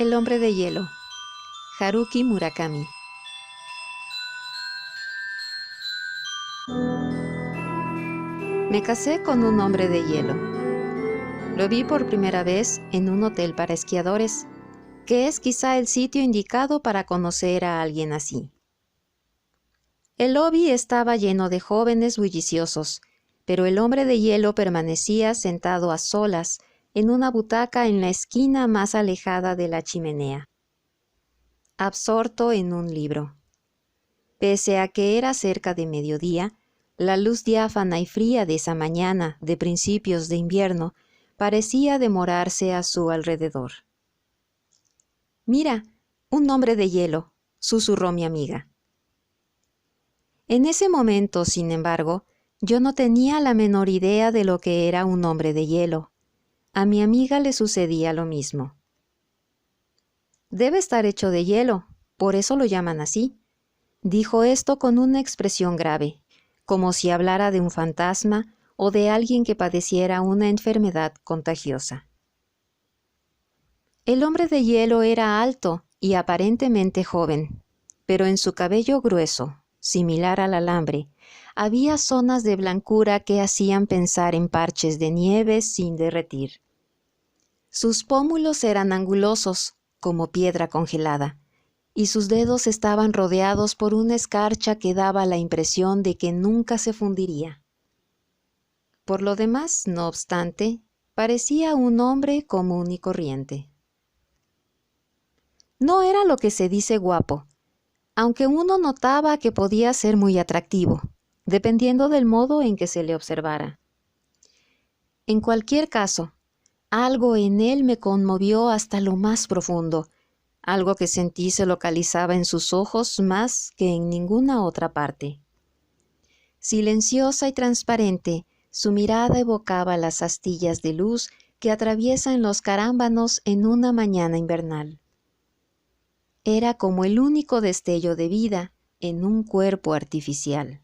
El hombre de hielo, Haruki Murakami. Me casé con un hombre de hielo. Lo vi por primera vez en un hotel para esquiadores, que es quizá el sitio indicado para conocer a alguien así. El lobby estaba lleno de jóvenes bulliciosos, pero el hombre de hielo permanecía sentado a solas en una butaca en la esquina más alejada de la chimenea, absorto en un libro. Pese a que era cerca de mediodía, la luz diáfana y fría de esa mañana de principios de invierno parecía demorarse a su alrededor. «Mira, un hombre de hielo», susurró mi amiga. En ese momento, sin embargo, yo no tenía la menor idea de lo que era un hombre de hielo. A mi amiga le sucedía lo mismo. «Debe estar hecho de hielo, por eso lo llaman así», dijo esto con una expresión grave, como si hablara de un fantasma o de alguien que padeciera una enfermedad contagiosa. El hombre de hielo era alto y aparentemente joven, pero en su cabello grueso, similar al alambre, había zonas de blancura que hacían pensar en parches de nieve sin derretir. Sus pómulos eran angulosos, como piedra congelada, y sus dedos estaban rodeados por una escarcha que daba la impresión de que nunca se fundiría. Por lo demás, no obstante, parecía un hombre común y corriente. No era lo que se dice guapo, aunque uno notaba que podía ser muy atractivo, dependiendo del modo en que se le observara. En cualquier caso, algo en él me conmovió hasta lo más profundo, algo que sentí se localizaba en sus ojos más que en ninguna otra parte. Silenciosa y transparente, su mirada evocaba las astillas de luz que atraviesan los carámbanos en una mañana invernal. Era como el único destello de vida en un cuerpo artificial.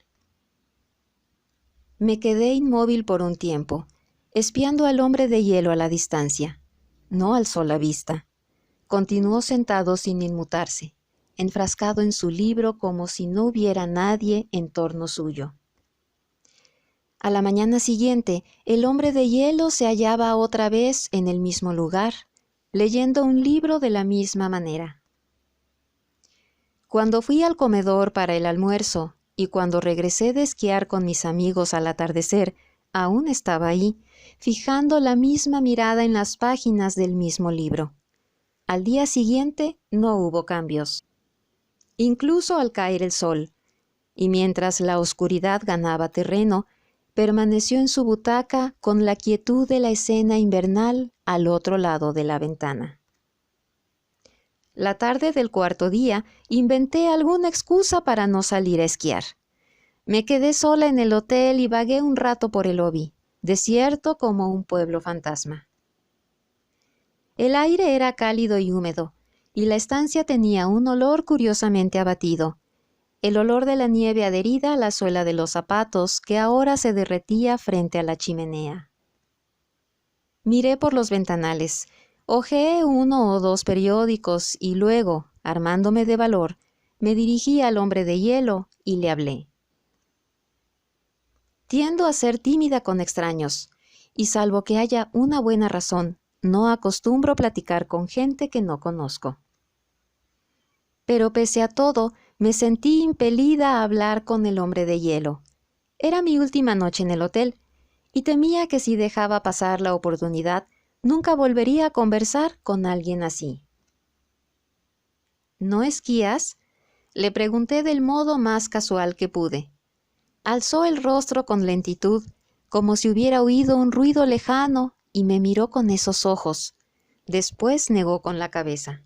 Me quedé inmóvil por un tiempo, espiando al hombre de hielo a la distancia. No alzó la vista. Continuó sentado sin inmutarse, enfrascado en su libro como si no hubiera nadie en torno suyo. A la mañana siguiente, el hombre de hielo se hallaba otra vez en el mismo lugar, leyendo un libro de la misma manera. Cuando fui al comedor para el almuerzo y cuando regresé de esquiar con mis amigos al atardecer, aún estaba ahí, fijando la misma mirada en las páginas del mismo libro. Al día siguiente no hubo cambios, incluso al caer el sol, y mientras la oscuridad ganaba terreno, permaneció en su butaca con la quietud de la escena invernal al otro lado de la ventana. La tarde del cuarto día inventé alguna excusa para no salir a esquiar. Me quedé sola en el hotel y vagué un rato por el lobby, desierto como un pueblo fantasma. El aire era cálido y húmedo, y la estancia tenía un olor curiosamente abatido, el olor de la nieve adherida a la suela de los zapatos que ahora se derretía frente a la chimenea. Miré por los ventanales, hojeé 1 o 2 periódicos y luego, armándome de valor, me dirigí al hombre de hielo y le hablé. Tiendo a ser tímida con extraños, y salvo que haya una buena razón, no acostumbro platicar con gente que no conozco. Pero pese a todo, me sentí impelida a hablar con el hombre de hielo. Era mi última noche en el hotel, y temía que si dejaba pasar la oportunidad, nunca volvería a conversar con alguien así. ¿No esquías?, le pregunté del modo más casual que pude. Alzó el rostro con lentitud, como si hubiera oído un ruido lejano, y me miró con esos ojos. Después negó con la cabeza.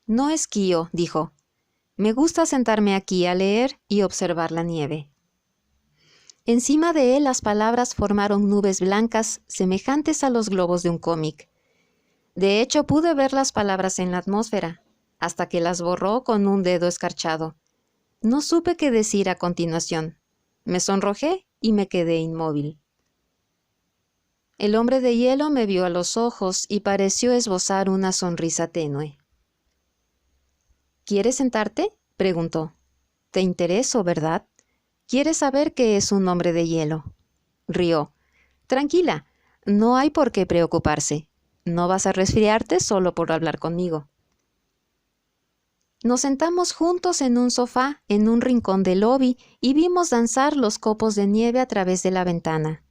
«No esquío», dijo. «Me gusta sentarme aquí a leer y observar la nieve». Encima de él las palabras formaron nubes blancas semejantes a los globos de un cómic. De hecho, pude ver las palabras en la atmósfera, hasta que las borró con un dedo escarchado. No supe qué decir a continuación. Me sonrojé y me quedé inmóvil. El hombre de hielo me vio a los ojos y pareció esbozar una sonrisa tenue. ¿Quieres sentarte?, preguntó. Te intereso, ¿verdad? ¿Quieres saber qué es un hombre de hielo? Rió. Tranquila, no hay por qué preocuparse. No vas a resfriarte solo por hablar conmigo. Nos sentamos juntos en un sofá en un rincón del lobby y vimos danzar los copos de nieve a través de la ventana.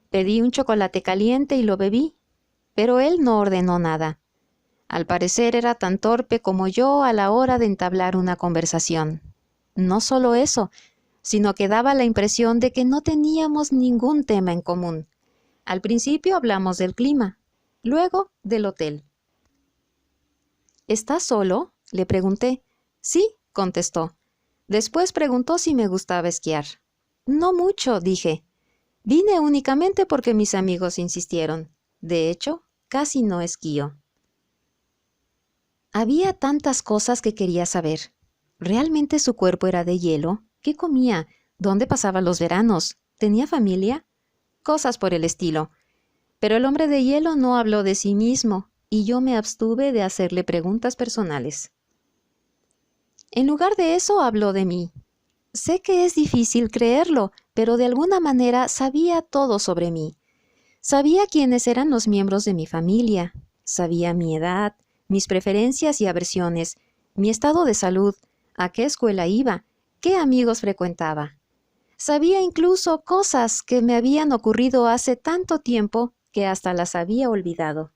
Pedí un chocolate caliente y lo bebí, pero él no ordenó nada. Al parecer era tan torpe como yo a la hora de entablar una conversación. No solo eso, sino que daba la impresión de que no teníamos ningún tema en común. Al principio hablamos del clima, luego del hotel. ¿Estás solo?, le pregunté. Sí, contestó. Después preguntó si me gustaba esquiar. No mucho, dije. Vine únicamente porque mis amigos insistieron. De hecho, casi no esquío. Había tantas cosas que quería saber. ¿Realmente su cuerpo era de hielo? ¿Qué comía? ¿Dónde pasaba los veranos? ¿Tenía familia? Cosas por el estilo. Pero el hombre de hielo no habló de sí mismo, y yo me abstuve de hacerle preguntas personales. En lugar de eso, habló de mí. Sé que es difícil creerlo, pero de alguna manera sabía todo sobre mí. Sabía quiénes eran los miembros de mi familia, sabía mi edad, mis preferencias y aversiones, mi estado de salud, a qué escuela iba, qué amigos frecuentaba. Sabía incluso cosas que me habían ocurrido hace tanto tiempo que hasta las había olvidado.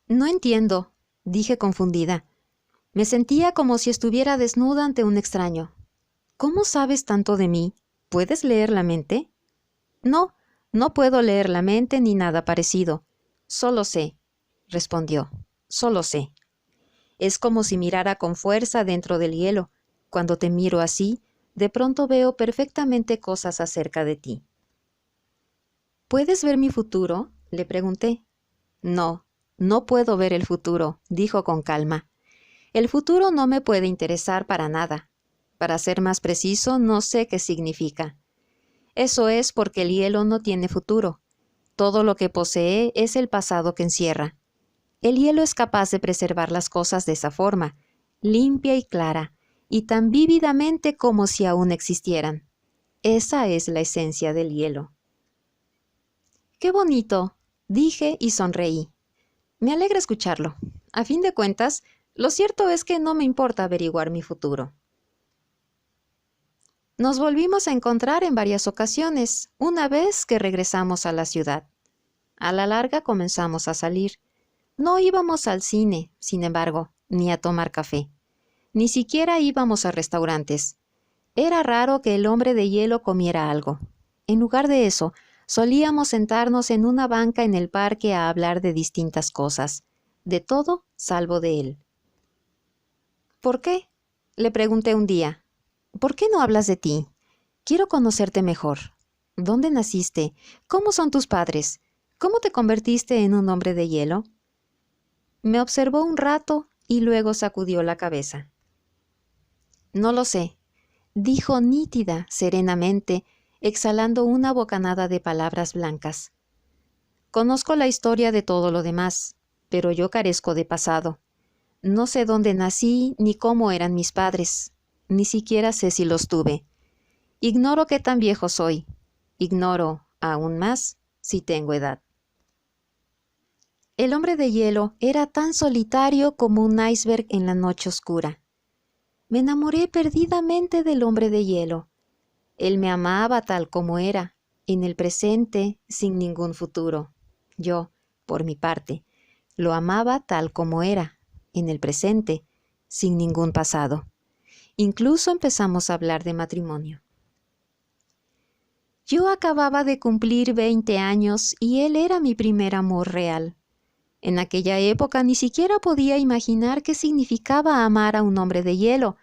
No entiendo, dije confundida. Me sentía como si estuviera desnuda ante un extraño. ¿Cómo sabes tanto de mí? ¿Puedes leer la mente? No, no puedo leer la mente ni nada parecido. Solo sé, respondió, solo sé. Es como si mirara con fuerza dentro del hielo. Cuando te miro así, de pronto veo perfectamente cosas acerca de ti. ¿Puedes ver mi futuro?, le pregunté. No, no puedo ver el futuro, dijo con calma. El futuro no me puede interesar para nada. Para ser más preciso, no sé qué significa. Eso es porque el hielo no tiene futuro. Todo lo que posee es el pasado que encierra. El hielo es capaz de preservar las cosas de esa forma, limpia y clara, y tan vívidamente como si aún existieran. Esa es la esencia del hielo. ¡Qué bonito!, dije y sonreí. Me alegra escucharlo. A fin de cuentas, lo cierto es que no me importa averiguar mi futuro. Nos volvimos a encontrar en varias ocasiones, una vez que regresamos a la ciudad. A la larga comenzamos a salir. No íbamos al cine, sin embargo, ni a tomar café. Ni siquiera íbamos a restaurantes. Era raro que el hombre de hielo comiera algo. En lugar de eso, solíamos sentarnos en una banca en el parque a hablar de distintas cosas, de todo salvo de él. ¿Por qué?, le pregunté un día. ¿Por qué no hablas de ti? Quiero conocerte mejor. ¿Dónde naciste? ¿Cómo son tus padres? ¿Cómo te convertiste en un hombre de hielo? Me observó un rato y luego sacudió la cabeza. No lo sé, dijo nítida, serenamente, exhalando una bocanada de palabras blancas. Conozco la historia de todo lo demás, pero yo carezco de pasado. No sé dónde nací ni cómo eran mis padres. Ni siquiera sé si los tuve. Ignoro qué tan viejo soy. Ignoro, aún más, si tengo edad. El hombre de hielo era tan solitario como un iceberg en la noche oscura. Me enamoré perdidamente del hombre de hielo. Él me amaba tal como era, en el presente, sin ningún futuro. Yo, por mi parte, lo amaba tal como era, en el presente, sin ningún pasado. Incluso empezamos a hablar de matrimonio. Yo acababa de cumplir 20 años y él era mi primer amor real. En aquella época ni siquiera podía imaginar qué significaba amar a un hombre de hielo,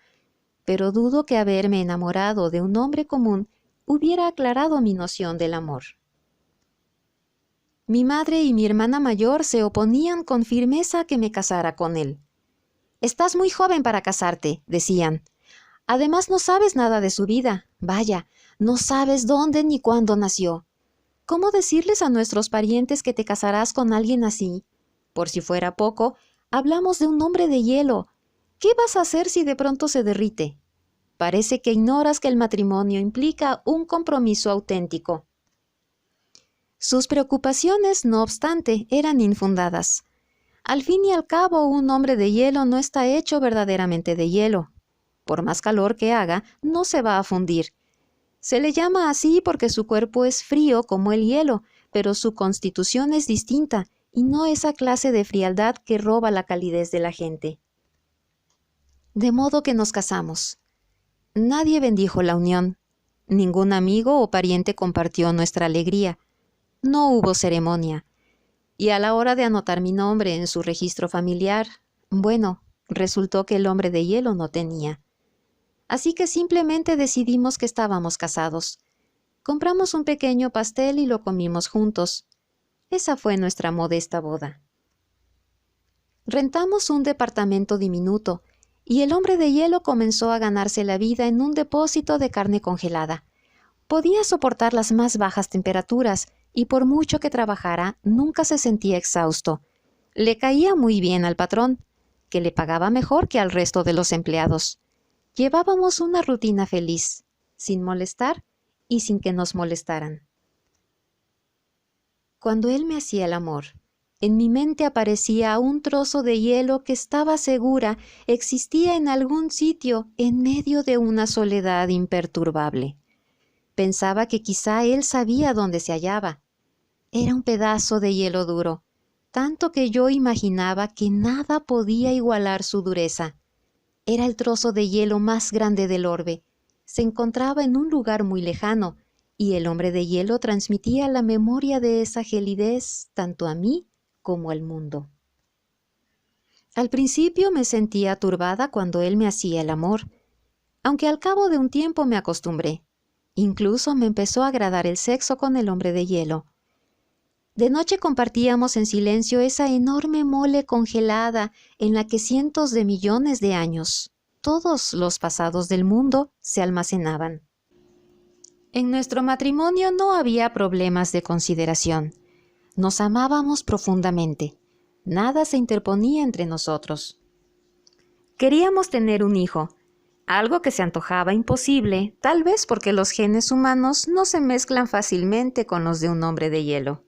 pero dudo que haberme enamorado de un hombre común hubiera aclarado mi noción del amor. Mi madre y mi hermana mayor se oponían con firmeza a que me casara con él. «Estás muy joven para casarte», decían. «Además no sabes nada de su vida. Vaya, no sabes dónde ni cuándo nació. ¿Cómo decirles a nuestros parientes que te casarás con alguien así? Por si fuera poco, hablamos de un hombre de hielo. ¿Qué vas a hacer si de pronto se derrite? Parece que ignoras que el matrimonio implica un compromiso auténtico. Sus preocupaciones, no obstante, eran infundadas. Al fin y al cabo, un hombre de hielo no está hecho verdaderamente de hielo. Por más calor que haga, no se va a fundir. Se le llama así porque su cuerpo es frío como el hielo, pero su constitución es distinta y no esa clase de frialdad que roba la calidez de la gente. De modo que nos casamos. Nadie bendijo la unión. Ningún amigo o pariente compartió nuestra alegría. No hubo ceremonia. Y a la hora de anotar mi nombre en su registro familiar, bueno, resultó que el hombre de hielo no tenía. Así que simplemente decidimos que estábamos casados. Compramos un pequeño pastel y lo comimos juntos. Esa fue nuestra modesta boda. Rentamos un departamento diminuto y el hombre de hielo comenzó a ganarse la vida en un depósito de carne congelada. Podía soportar las más bajas temperaturas y por mucho que trabajara, nunca se sentía exhausto. Le caía muy bien al patrón, que le pagaba mejor que al resto de los empleados. Llevábamos una rutina feliz, sin molestar y sin que nos molestaran. Cuando él me hacía el amor, en mi mente aparecía un trozo de hielo que estaba segura existía en algún sitio en medio de una soledad imperturbable. Pensaba que quizá él sabía dónde se hallaba. Era un pedazo de hielo duro, tanto que yo imaginaba que nada podía igualar su dureza. Era el trozo de hielo más grande del orbe. Se encontraba en un lugar muy lejano, y el hombre de hielo transmitía la memoria de esa gelidez tanto a mí como al mundo. Al principio me sentía turbada cuando él me hacía el amor, aunque al cabo de un tiempo me acostumbré. Incluso me empezó a agradar el sexo con el hombre de hielo. De noche compartíamos en silencio esa enorme mole congelada en la que cientos de millones de años, todos los pasados del mundo, se almacenaban. En nuestro matrimonio no había problemas de consideración. Nos amábamos profundamente. Nada se interponía entre nosotros. Queríamos tener un hijo, algo que se antojaba imposible, tal vez porque los genes humanos no se mezclan fácilmente con los de un hombre de hielo.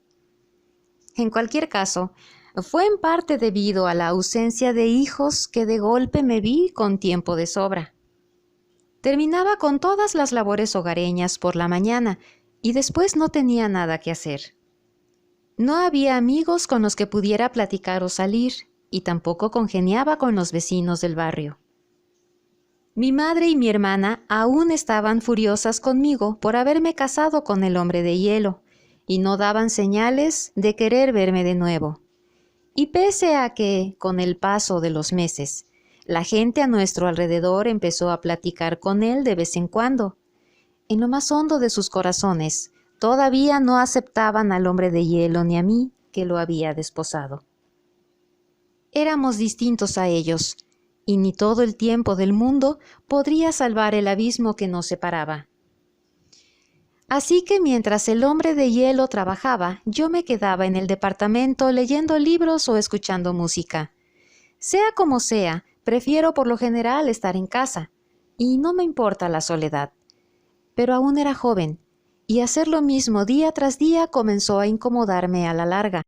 En cualquier caso, fue en parte debido a la ausencia de hijos que de golpe me vi con tiempo de sobra. Terminaba con todas las labores hogareñas por la mañana y después no tenía nada que hacer. No había amigos con los que pudiera platicar o salir, y tampoco congeniaba con los vecinos del barrio. Mi madre y mi hermana aún estaban furiosas conmigo por haberme casado con el hombre de hielo, y no daban señales de querer verme de nuevo. Y pese a que, con el paso de los meses, la gente a nuestro alrededor empezó a platicar con él de vez en cuando, en lo más hondo de sus corazones, todavía no aceptaban al hombre de hielo ni a mí, que lo había desposado. Éramos distintos a ellos, y ni todo el tiempo del mundo podría salvar el abismo que nos separaba. Así que mientras el hombre de hielo trabajaba, yo me quedaba en el departamento leyendo libros o escuchando música. Sea como sea, prefiero por lo general estar en casa, y no me importa la soledad. Pero aún era joven, y hacer lo mismo día tras día comenzó a incomodarme a la larga.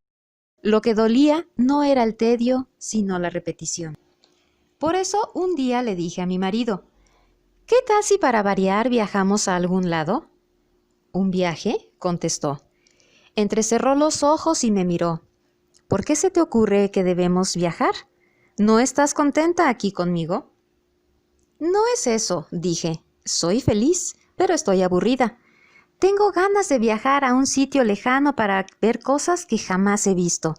Lo que dolía no era el tedio, sino la repetición. Por eso un día le dije a mi marido, ¿qué tal si para variar viajamos a algún lado? ¿Un viaje?, contestó. Entrecerró los ojos y me miró. ¿Por qué se te ocurre que debemos viajar? ¿No estás contenta aquí conmigo? No es eso, dije. Soy feliz, pero estoy aburrida. Tengo ganas de viajar a un sitio lejano para ver cosas que jamás he visto.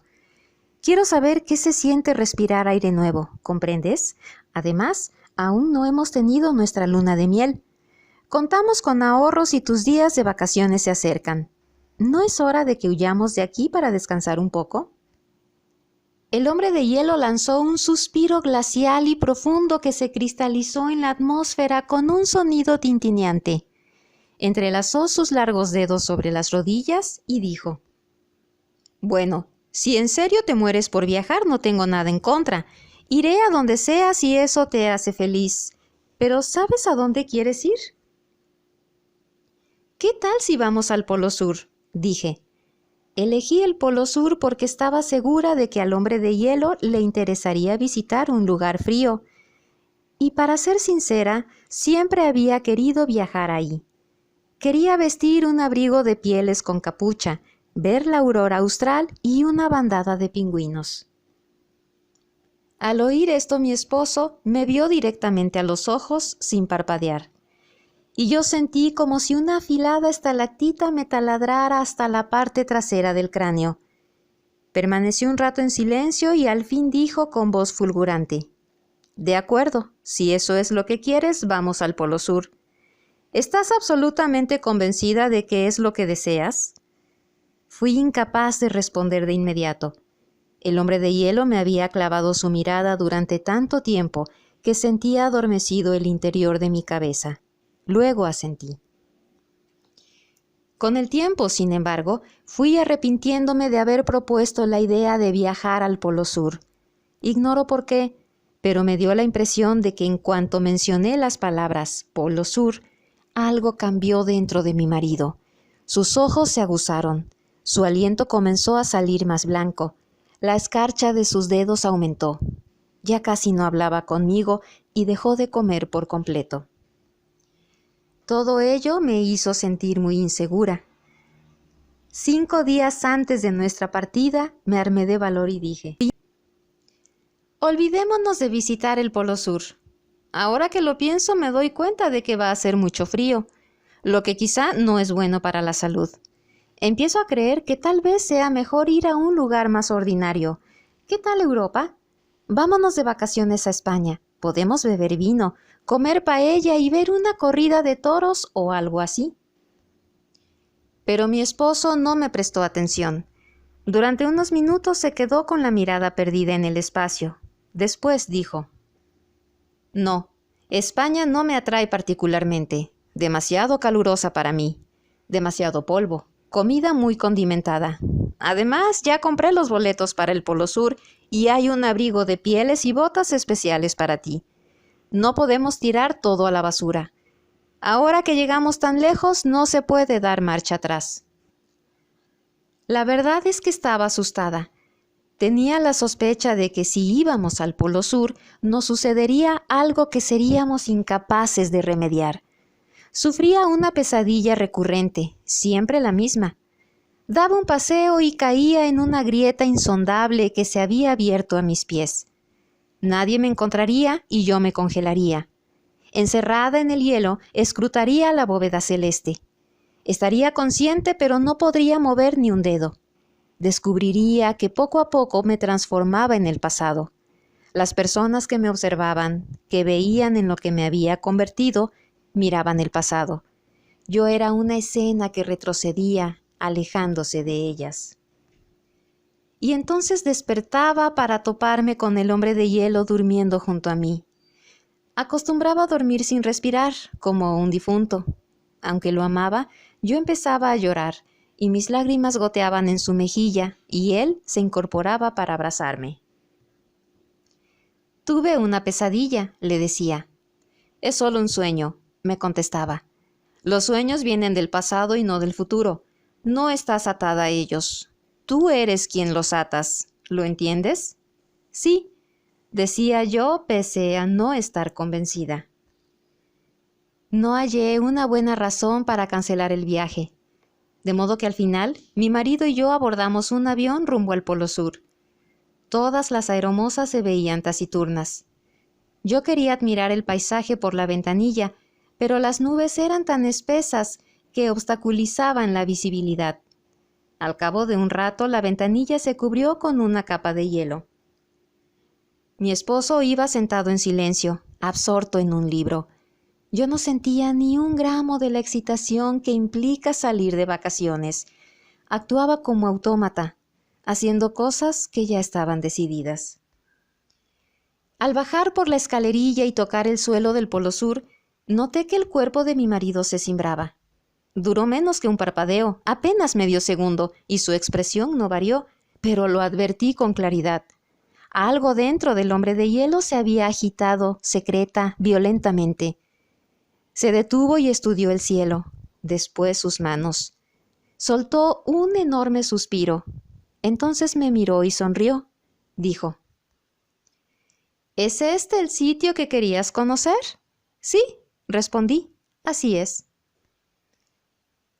Quiero saber qué se siente respirar aire nuevo, ¿comprendes? Además, aún no hemos tenido nuestra luna de miel. Contamos con ahorros y tus días de vacaciones se acercan. ¿No es hora de que huyamos de aquí para descansar un poco? El hombre de hielo lanzó un suspiro glacial y profundo que se cristalizó en la atmósfera con un sonido tintineante. Entrelazó sus largos dedos sobre las rodillas y dijo: «Bueno, si en serio te mueres por viajar, no tengo nada en contra. Iré a donde sea si eso te hace feliz. Pero ¿sabes a dónde quieres ir?» «¿Qué tal si vamos al Polo Sur?», dije. Elegí el Polo Sur porque estaba segura de que al hombre de hielo le interesaría visitar un lugar frío. Y para ser sincera, siempre había querido viajar ahí. Quería vestir un abrigo de pieles con capucha, ver la aurora austral y una bandada de pingüinos. Al oír esto, mi esposo me vio directamente a los ojos sin parpadear. Y yo sentí como si una afilada estalactita me taladrara hasta la parte trasera del cráneo. Permaneció un rato en silencio y al fin dijo con voz fulgurante: «De acuerdo, si eso es lo que quieres, vamos al Polo Sur. ¿Estás absolutamente convencida de que es lo que deseas?». Fui incapaz de responder de inmediato. El hombre de hielo me había clavado su mirada durante tanto tiempo que sentía adormecido el interior de mi cabeza. Luego asentí. Con el tiempo, sin embargo, fui arrepintiéndome de haber propuesto la idea de viajar al Polo Sur. Ignoro por qué, pero me dio la impresión de que en cuanto mencioné las palabras Polo Sur, algo cambió dentro de mi marido. Sus ojos se aguzaron, su aliento comenzó a salir más blanco, la escarcha de sus dedos aumentó. Ya casi no hablaba conmigo y dejó de comer por completo. Todo ello me hizo sentir muy insegura. 5 días antes de nuestra partida, me armé de valor y dije: «Olvidémonos de visitar el Polo Sur. Ahora que lo pienso, me doy cuenta de que va a hacer mucho frío, lo que quizá no es bueno para la salud. Empiezo a creer que tal vez sea mejor ir a un lugar más ordinario. ¿Qué tal Europa? Vámonos de vacaciones a España. Podemos beber vino, comer paella y ver una corrida de toros o algo así». Pero mi esposo no me prestó atención. Durante unos minutos se quedó con la mirada perdida en el espacio. Después dijo: «No, España no me atrae particularmente. Demasiado calurosa para mí. Demasiado polvo. Comida muy condimentada. Además, ya compré los boletos para el Polo Sur y hay un abrigo de pieles y botas especiales para ti. No podemos tirar todo a la basura. Ahora que llegamos tan lejos, no se puede dar marcha atrás». La verdad es que estaba asustada. Tenía la sospecha de que si íbamos al Polo Sur, nos sucedería algo que seríamos incapaces de remediar. Sufría una pesadilla recurrente, siempre la misma. Daba un paseo y caía en una grieta insondable que se había abierto a mis pies. Nadie me encontraría y yo me congelaría. Encerrada en el hielo, escrutaría la bóveda celeste. Estaría consciente, pero no podría mover ni un dedo. Descubriría que poco a poco me transformaba en el pasado. Las personas que me observaban, que veían en lo que me había convertido, miraban el pasado. Yo era una escena que retrocedía, alejándose de ellas. Y entonces despertaba para toparme con el hombre de hielo durmiendo junto a mí. Acostumbraba a dormir sin respirar, como un difunto. Aunque lo amaba, yo empezaba a llorar, y mis lágrimas goteaban en su mejilla, y él se incorporaba para abrazarme. «Tuve una pesadilla», le decía. «Es solo un sueño», me contestaba. «Los sueños vienen del pasado y no del futuro. No estás atada a ellos. Tú eres quien los atas. ¿Lo entiendes?». «Sí», decía yo, pese a no estar convencida. No hallé una buena razón para cancelar el viaje, de modo que al final mi marido y yo abordamos un avión rumbo al Polo Sur. Todas las aeromosas se veían taciturnas. Yo quería admirar el paisaje por la ventanilla, pero las nubes eran tan espesas que obstaculizaban la visibilidad. Al cabo de un rato la ventanilla se cubrió con una capa de hielo. Mi esposo iba sentado en silencio, absorto en un libro. Yo no sentía ni un gramo de la excitación que implica salir de vacaciones. Actuaba como autómata, haciendo cosas que ya estaban decididas. Al bajar por la escalerilla y tocar el suelo del Polo Sur, noté que el cuerpo de mi marido se cimbraba. Duró menos que un parpadeo, apenas medio segundo, y su expresión no varió, pero lo advertí con claridad. Algo dentro del hombre de hielo se había agitado, secreta, violentamente. Se detuvo y estudió el cielo, después sus manos. Soltó un enorme suspiro. Entonces me miró y sonrió. Dijo: ¿Es este el sitio que querías conocer? Sí, respondí. Así es.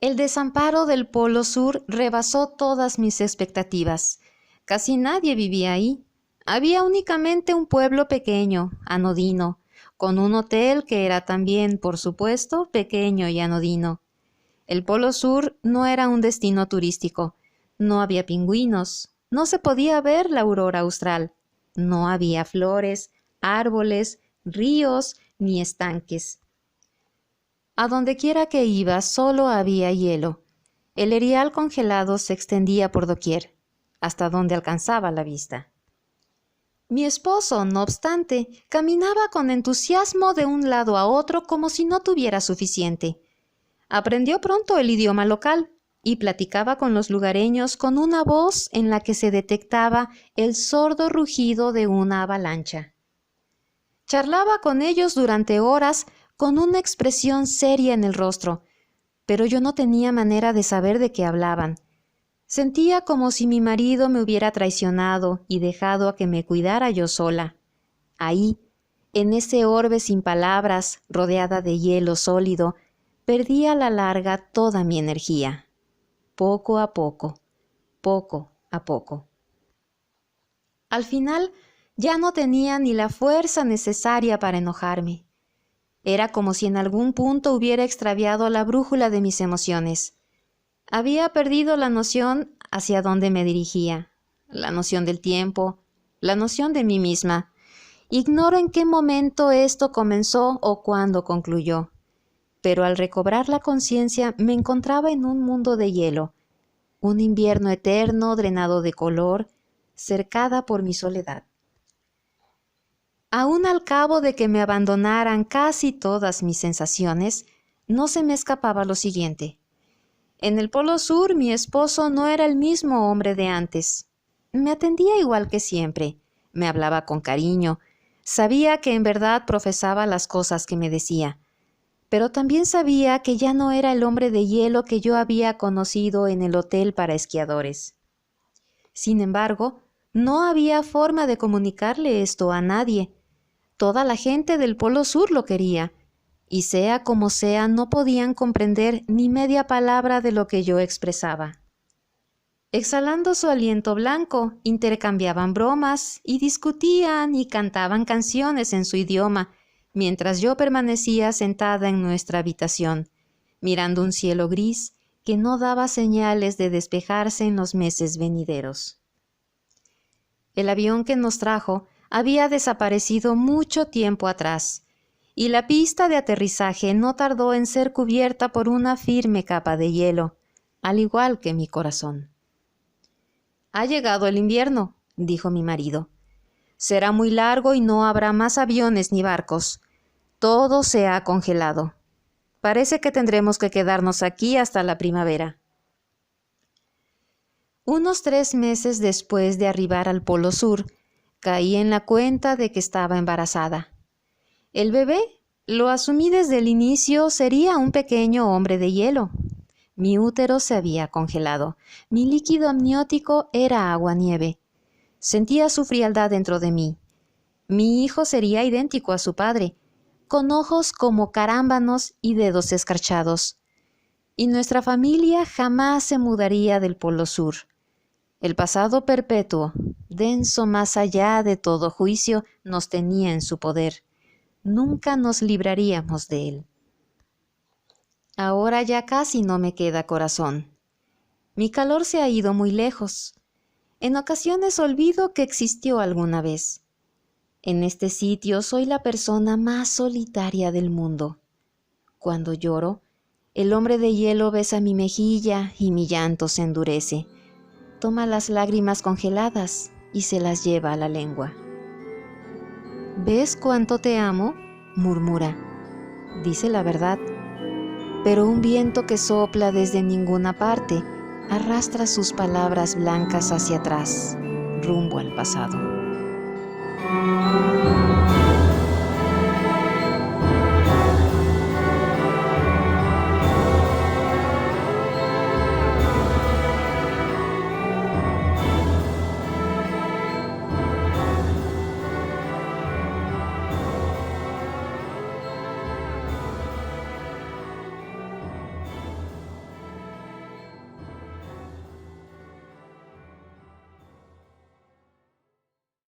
El desamparo del Polo Sur rebasó todas mis expectativas. Casi nadie vivía ahí. Había únicamente un pueblo pequeño, anodino, con un hotel que era también, por supuesto, pequeño y anodino. El Polo Sur no era un destino turístico. No había pingüinos. No se podía ver la aurora austral. No había flores, árboles, ríos ni estanques. A donde quiera que iba solo había hielo. El erial congelado se extendía por doquier, hasta donde alcanzaba la vista. Mi esposo, no obstante, caminaba con entusiasmo de un lado a otro como si no tuviera suficiente. Aprendió pronto el idioma local y platicaba con los lugareños con una voz en la que se detectaba el sordo rugido de una avalancha. Charlaba con ellos durante horas con una expresión seria en el rostro, pero yo no tenía manera de saber de qué hablaban. Sentía como si mi marido me hubiera traicionado y dejado a que me cuidara yo sola. Ahí, en ese orbe sin palabras, rodeada de hielo sólido, perdí a la larga toda mi energía. Poco a poco, poco a poco. Al final, ya no tenía ni la fuerza necesaria para enojarme. Era como si en algún punto hubiera extraviado la brújula de mis emociones. Había perdido la noción hacia dónde me dirigía, la noción del tiempo, la noción de mí misma. Ignoro en qué momento esto comenzó o cuándo concluyó. Pero al recobrar la conciencia me encontraba en un mundo de hielo, un invierno eterno drenado de color, cercada por mi soledad. Aún al cabo de que me abandonaran casi todas mis sensaciones, no se me escapaba lo siguiente. En el Polo Sur mi esposo no era el mismo hombre de antes. Me atendía igual que siempre, me hablaba con cariño, sabía que en verdad profesaba las cosas que me decía, pero también sabía que ya no era el hombre de hielo que yo había conocido en el hotel para esquiadores. Sin embargo, no había forma de comunicarle esto a nadie. Toda la gente del Polo Sur lo quería, y sea como sea, no podían comprender ni media palabra de lo que yo expresaba. Exhalando su aliento blanco, intercambiaban bromas y discutían y cantaban canciones en su idioma, mientras yo permanecía sentada en nuestra habitación, mirando un cielo gris que no daba señales de despejarse en los meses venideros. El avión que nos trajo había desaparecido mucho tiempo atrás, y la pista de aterrizaje no tardó en ser cubierta por una firme capa de hielo, al igual que mi corazón. «Ha llegado el invierno», dijo mi marido. «Será muy largo y no habrá más aviones ni barcos. Todo se ha congelado. Parece que tendremos que quedarnos aquí hasta la primavera». Unos 3 meses después de arribar al Polo Sur, caí en la cuenta de que estaba embarazada. El bebé, lo asumí desde el inicio, sería un pequeño hombre de hielo. Mi útero se había congelado. Mi líquido amniótico era agua-nieve. Sentía su frialdad dentro de mí. Mi hijo sería idéntico a su padre, con ojos como carámbanos y dedos escarchados. Y nuestra familia jamás se mudaría del Polo Sur. El pasado perpetuo, denso más allá de todo juicio, nos tenía en su poder. Nunca nos libraríamos de él. Ahora ya casi no me queda corazón. Mi calor se ha ido muy lejos. En ocasiones olvido que existió alguna vez. En este sitio soy la persona más solitaria del mundo. Cuando lloro, el hombre de hielo besa mi mejilla y mi llanto se endurece. Toma las lágrimas congeladas y se las lleva a la lengua. «¿Ves cuánto te amo?», murmura. Dice la verdad. pero un viento que sopla desde ninguna parte arrastra sus palabras blancas hacia atrás, rumbo al pasado.